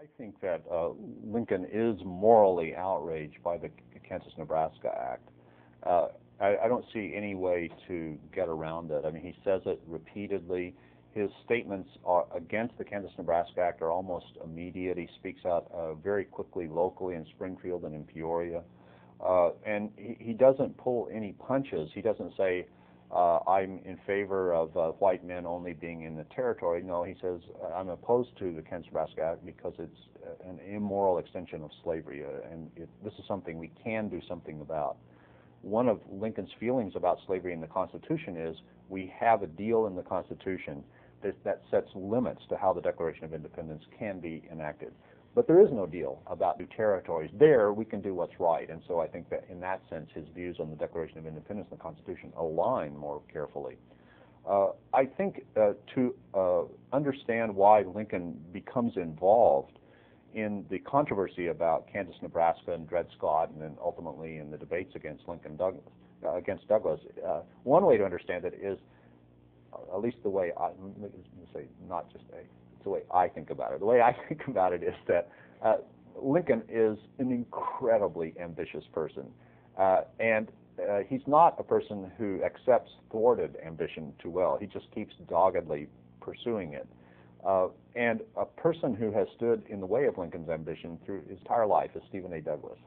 I think that Lincoln is morally outraged by the Kansas-Nebraska Act. I don't see any way to get around it. I mean, he says it repeatedly. His statements against the Kansas-Nebraska Act are almost immediate. He speaks out very quickly locally in Springfield and in Peoria. And he doesn't pull any punches. He doesn't say, I'm in favor of white men only being in the territory. No, he says, I'm opposed to the Kansas-Nebraska Act because it's an immoral extension of slavery, and this is something we can do something about. One of Lincoln's feelings about slavery in the Constitution is we have a deal in the Constitution that sets limits to how the Declaration of Independence can be enacted. But there is no deal about new territories. There, we can do what's right. And so I think that in that sense, his views on the Declaration of Independence and the Constitution align more carefully. I think to understand why Lincoln becomes involved in the controversy about Kansas-Nebraska and Dred Scott, and then ultimately in the debates against Douglas, one way to understand it is, at least the way it's the way I think about it. The way I think about it is that Lincoln is an incredibly ambitious person, and he's not a person who accepts thwarted ambition too well. He just keeps doggedly pursuing it. And a person who has stood in the way of Lincoln's ambition through his entire life is Stephen A. Douglas.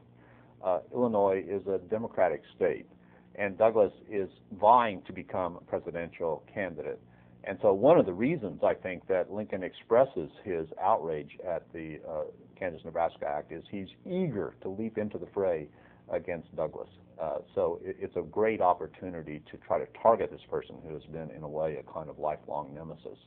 Illinois is a Democratic state, and Douglas is vying to become a presidential candidate. And so one of the reasons I think that Lincoln expresses his outrage at the Kansas-Nebraska Act is he's eager to leap into the fray against Douglas. So it's a great opportunity to try to target this person who has been, in a way, a kind of lifelong nemesis.